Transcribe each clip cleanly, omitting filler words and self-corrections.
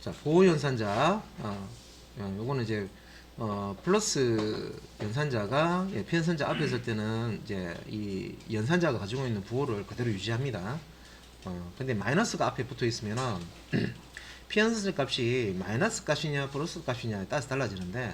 자, 보호연산자. 요거는 이제 플러스 연산자가 피연산자 앞에 있을 때는 이제 이 연산자가 가지고 있는 부호를 그대로 유지합니다. 근데 마이너스가 앞에 붙어 있으면은 피연산자 값이 마이너스 값이냐 플러스 값이냐에 따라서 달라지는데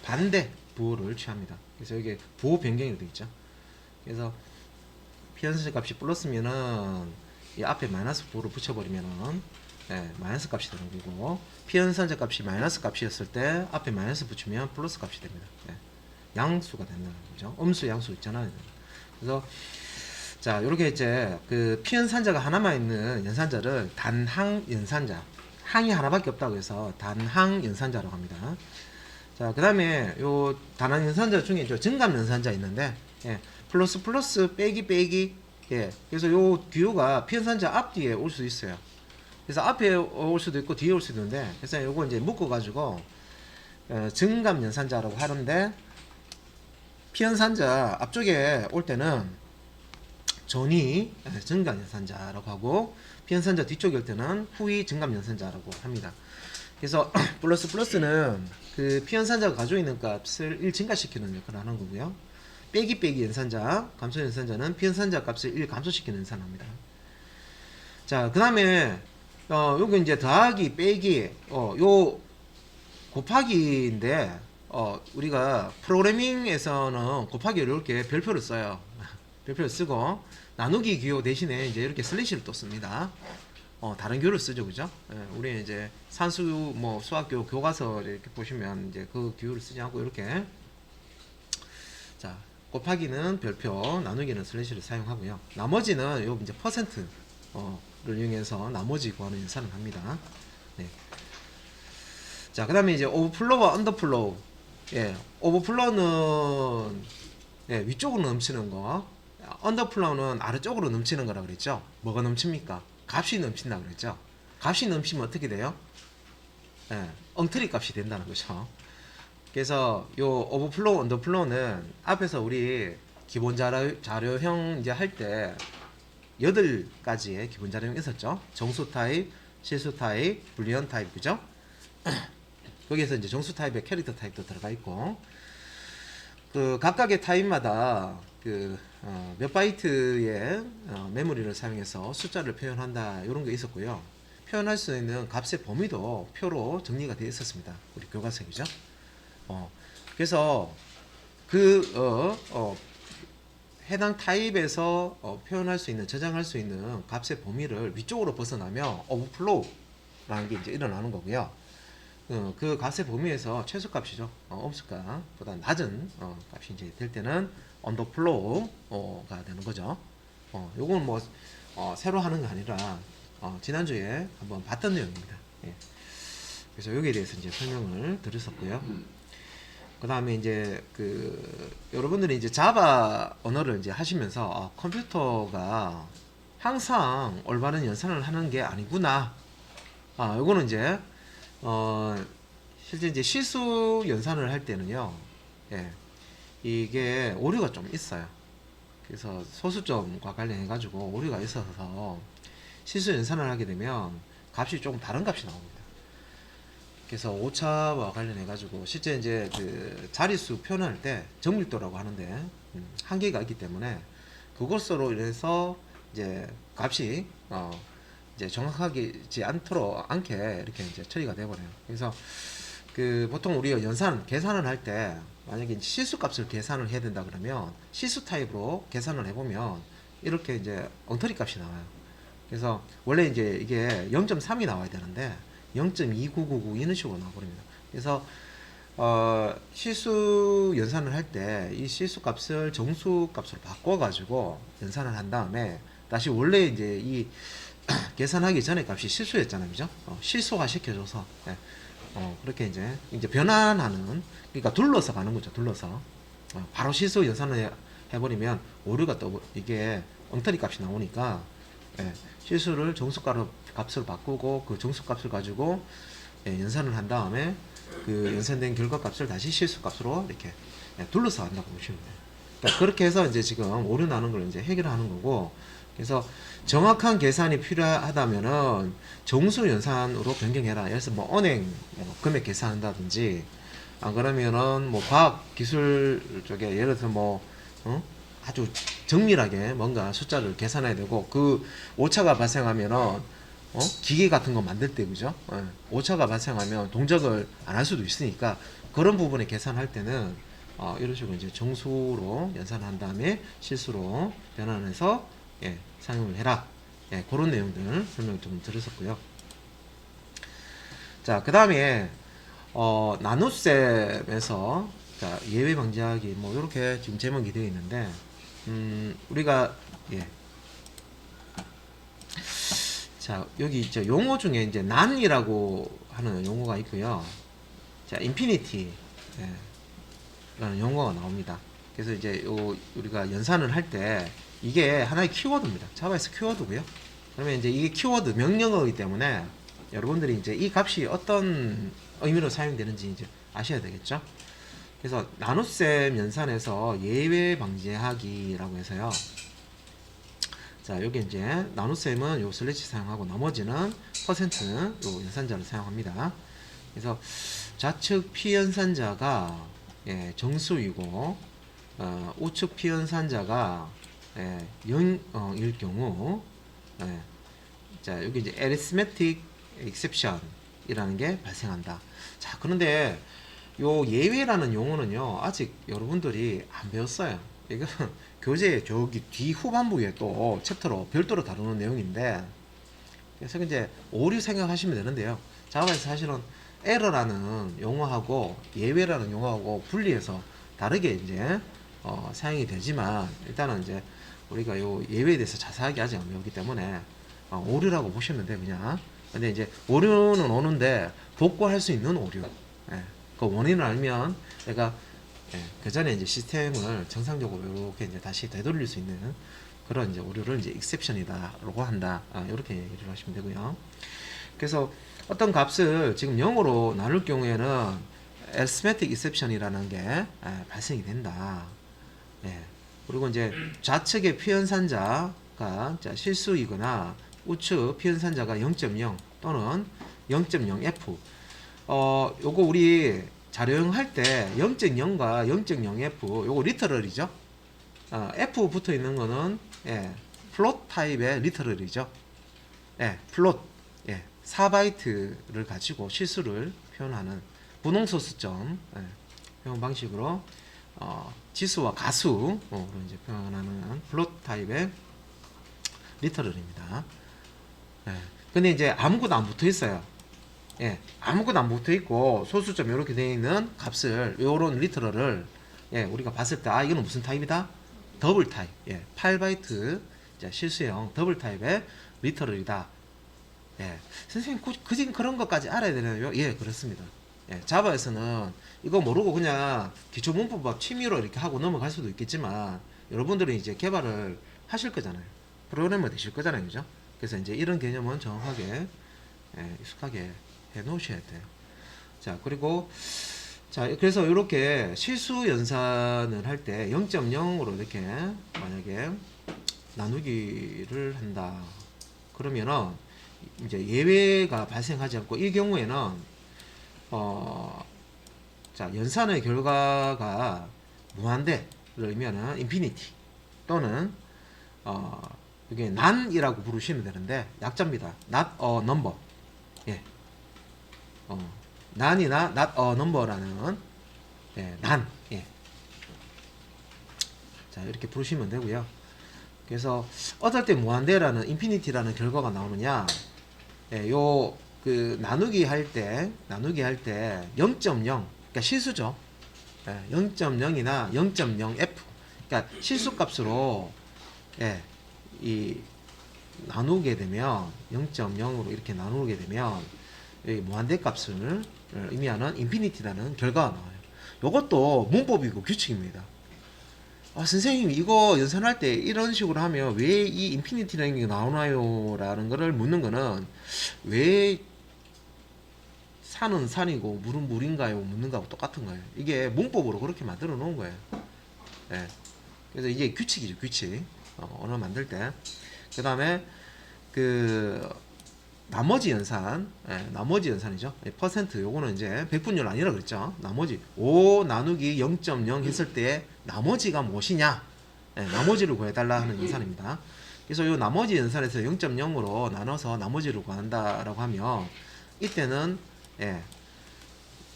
반대 부호를 취합니다. 그래서 여기 부호 변경이 되어 있죠. 그래서 피연산자 값이 플러스면은 이 앞에 마이너스 부호를 붙여버리면은 마이너스 값이 되는 거고, 피연산자 값이 마이너스 값이었을 때 앞에 마이너스 붙이면 플러스 값이 됩니다. 양수가 된다는 거죠. 음수 양수 있잖아요. 그래서 자, 이렇게 이제 그 피연산자가 하나만 있는 연산자를 단항 연산자, 항이 하나밖에 없다고 해서 단항 연산자라고 합니다. 자, 그 다음에 요 단항 연산자 중에 저 증감 연산자 있는데, 플러스 플러스 빼기 빼기, 그래서 요 기호가 피연산자 앞뒤에 올 수 있어요. 그래서 앞에 올 수도 있고 뒤에 올 수도 있는데, 그래서 요거 이제 묶어 가지고 증감 연산자라고 하는데, 피연산자 앞쪽에 올 때는 전이 증감 연산자라고 하고, 피연산자 뒤쪽에 올 때는 후이 증감 연산자라고 합니다. 그래서 플러스 플러스는 그 피연산자가 가지고 있는 값을 1 증가시키는 역할을 하는 거고요. 빼기 빼기 연산자, 감소 연산자는 피연산자 값을 1 감소시키는 연산을 합니다. 자, 그 다음에 요거 이제 더하기 빼기 요 곱하기인데, 우리가 프로그래밍에서는 곱하기 이렇게 별표를 써요. 별표를 쓰고 나누기 기호 대신에 이제 이렇게 슬래시를 또 씁니다. 다른 교를 쓰죠, 그죠? 우리 이제 산수 뭐 수학교 교과서 이렇게 보시면 이제 그 기호를 쓰지 않고 이렇게, 자, 곱하기는 별표, 나누기는 슬래시를 사용하고요. 나머지는 요 이제 퍼센트 를 이용해서 나머지 구하는 연산을 합니다. 네. 자, 그 다음에 이제 오버플로우와 언더플로우. 오버플로우는 위쪽으로 넘치는 거, 언더플로우는 아래쪽으로 넘치는 거라 그랬죠. 뭐가 넘칩니까? 값이 넘친다 그랬죠. 값이 넘치면 어떻게 돼요? 엉터리 값이 된다는 거죠. 그래서 요 오버플로우, 언더플로우는 앞에서 우리 기본 자료형 이제 할 때 8가지의 기본 자료형이 있었죠. 정수 타입, 실수 타입, 불리언 타입, 그죠? 거기에서 이제 정수 타입의 캐릭터 타입도 들어가 있고, 그 각각의 타입마다 그 몇 바이트의 메모리를 사용해서 숫자를 표현한다, 이런 게 있었고요. 표현할 수 있는 값의 범위도 표로 정리가 되어 있었습니다. 우리 교과서이죠. 그래서 그 해당 타입에서 표현할 수 있는, 저장할 수 있는 값의 범위를 위쪽으로 벗어나면 오버플로우라는 게 이제 일어나는 거고요. 그 값의 범위에서 최소값이죠. 음수값보다 낮은 값이 이제 될 때는 언더플로우가 되는 거죠. 요건 뭐 새로 하는 게 아니라 지난주에 한번 봤던 내용입니다. 그래서 여기에 대해서 이제 설명을 드렸었고요. 그 다음에 이제 여러분들이 이제 자바 언어를 이제 하시면서 컴퓨터가 항상 올바른 연산을 하는 게 아니구나. 요거는 이제 실제 이제 실수 연산을 할 때는요, 이게 오류가 좀 있어요. 그래서 소수점과 관련해 가지고 오류가 있어서 실수 연산을 하게 되면 값이 조금 다른 값이 나옵니다. 그래서 오차와 관련해 가지고 실제 이제 그 자릿수 표현할 때 정밀도라고 하는데 한계가 있기 때문에 그것으로 인해서 이제 값이 이제 정확하지 않게 이렇게 이제 처리가 되어버려요. 그래서 그 보통 우리가 계산을 할 때 만약에 실수값을 계산을 해야 된다 그러면 실수 타입으로 계산을 해보면 이렇게 이제 엉터리 값이 나와요. 그래서 원래 이제 이게 0.3이 나와야 되는데 0.2999 이런 식으로 나와버립니다. 그래서 실수 연산을 할 때 이 실수 값을 정수 값으로 바꿔가지고 연산을 한 다음에 다시 원래 이제 이 계산하기 전에 값이 실수였잖아요, 그죠? 실수화 시켜줘서 그렇게 이제 변환하는, 그러니까 둘러서 가는 거죠. 둘러서 바로 실수 연산을 해버리면 오류가 또 이게 엉터리 값이 나오니까 실수를 정수값으로 바꾸고 그 정수값을 가지고 연산을 한 다음에 그 연산된 결과값을 다시 실수값으로 이렇게 둘러서 한다고 보시면 돼요. 그러니까 그렇게 해서 이제 지금 오류 나는 걸 이제 해결하는 거고, 그래서 정확한 계산이 필요하다면은 정수 연산으로 변경해라. 예를 들어서 뭐 은행 뭐 금액 계산한다든지, 안 그러면은 뭐 과학 기술 쪽에 예를 들어서 뭐 아주 정밀하게 뭔가 숫자를 계산해야 되고, 그 오차가 발생하면은 기계 같은 거 만들 때 그죠? 오차가 발생하면 동작을 안 할 수도 있으니까 그런 부분에 계산할 때는 이런 식으로 이제 정수로 연산한 다음에 실수로 변환해서 사용을 해라. 그런 내용들 설명 좀 드렸었고요. 자, 그 다음에 나눗셈에서 자, 예외 방지하기 뭐 이렇게 지금 제목이 되어 있는데, 우리가 자, 여기 이제 용어 중에 이제 난이라고 하는 용어가 있고요. 자, 인피니티 라는 용어가 나옵니다. 그래서 이제 우리가 연산을 할 때 이게 하나의 키워드입니다. 자바에서 키워드고요. 그러면 이제 이게 키워드 명령어이기 때문에 여러분들이 이제 이 값이 어떤 의미로 사용되는지 이제 아셔야 되겠죠. 그래서 나눗셈 연산에서 예외 방지하기라고 해서요. 자, 여기 이제 나눗셈은 요 슬래시 사용하고 나머지는 퍼센트 요 연산자를 사용합니다. 그래서 좌측 피연산자가 정수이고 우측 피연산자가 0일 경우 자, 여기 이제 arithmetic exception 이라는 게 발생한다. 자, 그런데 요 예외라는 용어는요 아직 여러분들이 안 배웠어요. 이거 교재 저기 뒤 후반부에 또 챕터로 별도로 다루는 내용인데, 그래서 이제 오류 생각하시면 되는데요. 자바에서 사실은 에러라는 용어하고 예외라는 용어하고 분리해서 다르게 이제 사용이 되지만, 일단은 이제 우리가 요 예외에 대해서 자세하게 아직 안 배우기 때문에 오류라고 보시면 돼요, 그냥. 근데 이제 오류는 오는데 복구할 수 있는 오류. 그 원인을 알면 내가 그 전에 이제 시스템을 정상적으로 이렇게 이제 다시 되돌릴 수 있는 그런 이제 오류를 이제 exception이다라고 한다. 이렇게 얘기를 하시면 되고요. 그래서 어떤 값을 지금 0으로 나눌 경우에는 arithmetic exception이라는 게 발생이 된다. 그리고 이제 좌측의 피연산자가 실수이거나 우측 피연산자가 0.0 또는 0.0f. 요거 우리 자료형 때 0.0과 0.0f 요거 리터럴이죠. F 붙어 있는 거는 플롯 타입의 리터럴이죠. 플롯 4바이트를 가지고 실수를 표현하는 분홍소수점 표현 방식으로 지수와 가수로 이제 표현하는 플롯 타입의 리터럴입니다. 근데 이제 아무것도 안 붙어 있어요. 아무것도 안 붙어 있고 소수점 이렇게 되어 있는 값을 요런 리터럴을 우리가 봤을 때 이거는 무슨 타입이다? 더블 타입. 8바이트 실수형 더블 타입의 리터럴이다. 선생님 그진 그런 것까지 알아야 되나요? 그렇습니다. 자바에서는 이거 모르고 그냥 기초 문법밥 취미로 이렇게 하고 넘어갈 수도 있겠지만, 여러분들은 이제 개발을 하실 거잖아요. 프로그래머 되실 거잖아요, 그죠? 그래서 이제 이런 개념은 정확하게 익숙하게 해 놓으셔야 돼요. 자, 그리고 자, 그래서 이렇게 실수 연산을 할 때 0.0으로 이렇게 만약에 나누기를 한다. 그러면은 이제 예외가 발생하지 않고, 이 경우에는 자, 연산의 결과가 무한대를 의미하는 인피니티 또는 이게 난이라고 부르시면 되는데 약자입니다. not a number. 난이나 not a number라는 난. 자, 이렇게 부르시면 되고요. 그래서 어떨 때 무한대라는 인피니티라는 결과가 나오느냐? 요 그 나누기 할 때 0.0, 그러니까 실수죠. 0.0이나 0.0f, 그러니까 실수값으로 이 나누게 되면 0.0으로 이렇게 나누게 되면 여기 무한대 값을 의미하는 인피니티라는 결과가 나와요. 이것도 문법이고 규칙입니다. 선생님 이거 연산할 때 이런 식으로 하면 왜 이 인피니티라는 게 나오나요? 라는 거를 묻는 거는, 왜 산은 산이고 물은 물인가요? 묻는 거하고 똑같은 거예요. 이게 문법으로 그렇게 만들어 놓은 거예요. 그래서 이게 규칙이죠, 규칙. 언어 만들 때. 그 다음에 그 나머지 연산, 나머지 연산이죠. 퍼센트 요거는 이제 백분율 아니라 그랬죠. 나머지 5 나누기 0.0 했을 때 나머지가 무엇이냐? 나머지를 구해달라 하는 연산입니다. 그래서 요 나머지 연산에서 0.0으로 나눠서 나머지를 구한다라고 하면 이때는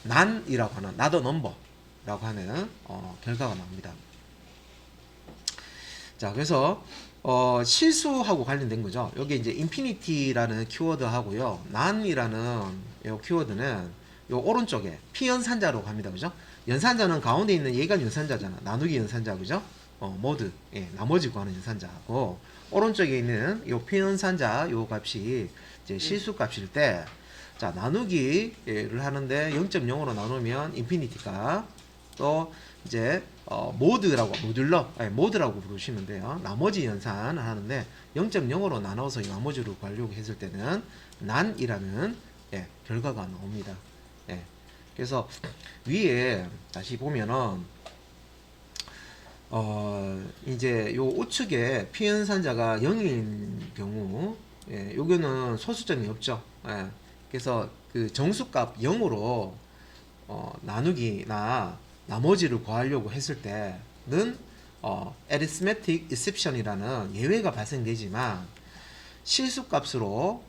난이라고 하는 나더 넘버라고 하는 결과가 나옵니다. 자, 그래서 실수하고 관련된 거죠. 여기 이제 infinity라는 키워드 하고요, none이라는 요 키워드는 요 오른쪽에 피연산자로 갑니다. 그죠? 연산자는 가운데 있는 얘가 연산자잖아. 나누기 연산자, 그죠? 모드, 나머지 구하는 연산자하고, 오른쪽에 있는 요 피연산자 요 값이 이제 실수 값일 때, 자, 나누기를 하는데 0.0으로 나누면 infinity가, 또 이제 모드라고, 모드라고 부르시면 돼요. 나머지 연산을 하는데 0.0으로 나눠서 이 나머지로 구하려고 했을 때는 난이라는 결과가 나옵니다. 그래서 위에 다시 보면은 이제 요 우측에 피연산자가 0인 경우, 요거는 소수점이 없죠. 그래서 그 정수값 0으로 나누기나 나머지를 구하려고 했을 때는 arithmetic exception이라는 예외가 발생되지만, 실수값으로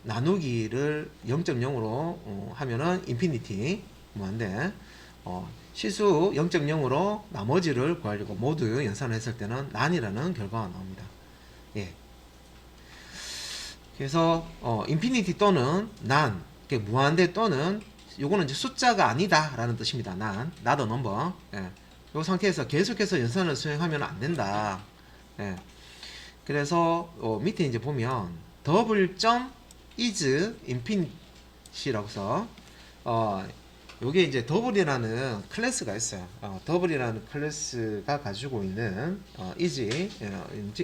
나누기를 0.0으로 하면은 infinity 뭐한데, 실수 0.0으로 나머지를 구하려고 모두 연산을 했을 때는 난이라는 결과가 나옵니다. 그래서 infinity 또는 난, 무한대 또는, 요거는 이제 숫자가 아니다 라는 뜻입니다. 난, not a number. 요 상태에서 계속해서 연산을 수행하면 안 된다. 그래서 밑에 이제 보면 더블 점 is infinity라고 해서 요게 이제 더블이라는 클래스가 있어요. 더블이라는 클래스가 가지고 있는 is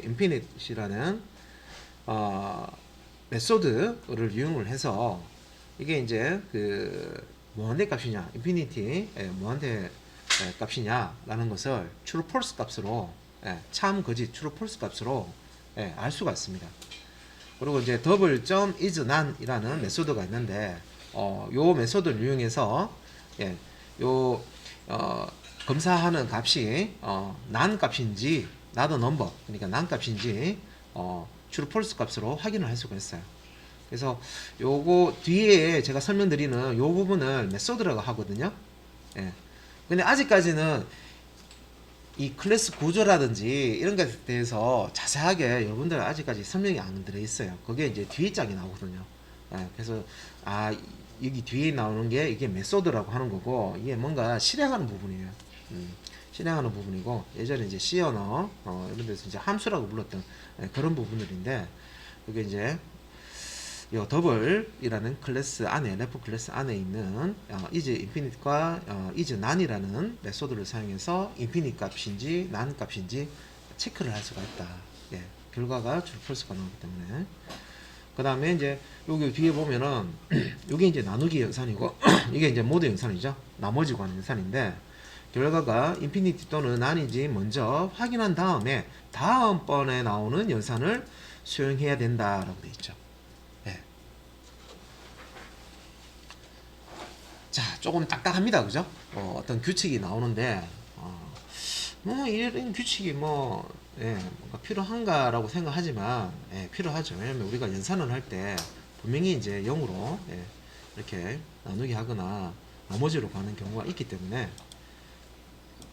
infinity라는 메소드를 이용을 해서, 이게 이제 그 무한대 값이냐, 인피니티 무한대 값이냐라는 것을 true false 값으로, 참 거짓 true false 값으로 알 수가 있습니다. 그리고 이제 더블 점 is none이라는 메소드가 있는데, 요 메소드를 이용해서 요 검사하는 값이 none 값인지 not a number, 그러니까 none 값인지 true false 값으로 확인을 할 수가 있어요. 그래서 요거 뒤에 제가 설명드리는 요 부분을 메소드라고 하거든요. 근데 아직까지는 이 클래스 구조라든지 이런 것에 대해서 자세하게 여러분들 아직까지 설명이 안 들어 있어요. 그게 이제 뒤에 짝이 나오거든요. 그래서 여기 뒤에 나오는 게 이게 메소드라고 하는 거고, 이게 뭔가 실행하는 부분이에요. 실행하는 부분이고, 예전에 이제 C 언어 이런 데서 이제 함수라고 불렀던 그런 부분들인데, 그게 이제 요 더블이라는 클래스 안에, 레프 클래스 안에 있는 is infinite과 is none이라는 메소드를 사용해서 infinite 값인지 none 값인지 체크를 할 수가 있다. 결과가 true false가 나오기 때문에. 그 다음에 이제 여기 뒤에 보면은 이게 이제 나누기 연산이고 이게 이제 모드 연산이죠. 나머지 구하는 연산인데, 결과가 infinity 또는 none인지 먼저 확인한 다음에 다음번에 나오는 연산을 수행해야 된다라고 되어 있죠. 자, 조금 딱딱합니다. 그죠? 어떤 규칙이 나오는데, 뭐, 이런 규칙이 뭔가 필요한가라고 생각하지만, 필요하죠. 왜냐면 우리가 연산을 할 때, 분명히 이제 0으로, 이렇게 나누기 하거나, 나머지로 가는 경우가 있기 때문에,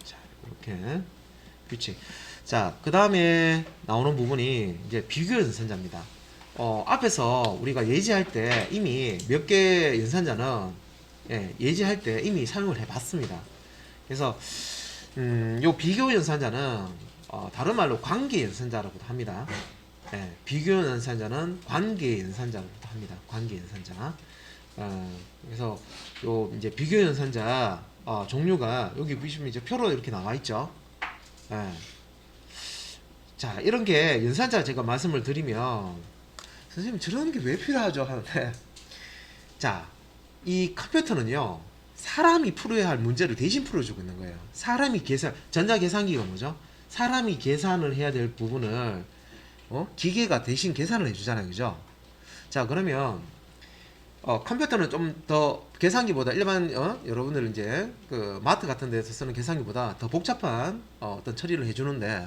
자, 이렇게, 규칙. 자, 그 다음에 나오는 부분이 이제 비교 연산자입니다. 앞에서 우리가 예지할 때 이미 몇 개 연산자는 예지할 때 이미 사용을 해봤습니다. 그래서 요 비교 연산자는 다른 말로 관계 연산자라고도 합니다. 비교 연산자는 관계 연산자라고도 합니다. 관계 연산자. 그래서 요 이제 비교 연산자 종류가 여기 보시면 이제 표로 이렇게 나와 있죠. 자, 이런 게 연산자 제가 말씀을 드리면, 선생님 저런 게 왜 필요하죠 하는데, 자, 이 컴퓨터는요, 사람이 풀어야 할 문제를 대신 풀어주고 있는 거예요. 사람이 전자계산기가 뭐죠? 사람이 계산을 해야 될 부분을 기계가 대신 계산을 해주잖아요, 그죠? 자, 그러면 컴퓨터는 좀 더 계산기보다 일반 여러분들 이제 그 마트 같은 데서 쓰는 계산기보다 더 복잡한 어떤 처리를 해주는데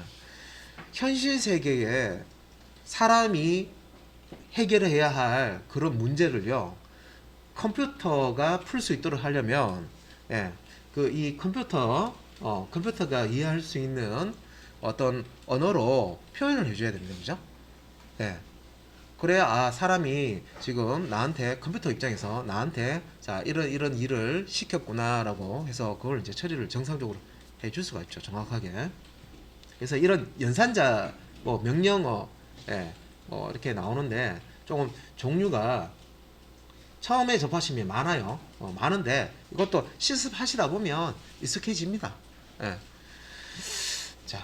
현실 세계에 사람이 해결해야 할 그런 문제를요 컴퓨터가 풀 수 있도록 하려면 예, 그 이 컴퓨터가 이해할 수 있는 어떤 언어로 표현을 해줘야 됩니다, 그죠? 예. 그래야 사람이 지금 나한테 컴퓨터 입장에서 나한테 자 이런 일을 시켰구나라고 해서 그걸 이제 처리를 정상적으로 해줄 수가 있죠, 정확하게. 그래서 이런 연산자 뭐 명령어 예, 이렇게 나오는데 조금 종류가 처음에 접하시면 많아요. 많은데 이것도 실습하시다 보면 익숙해집니다. 예. 자,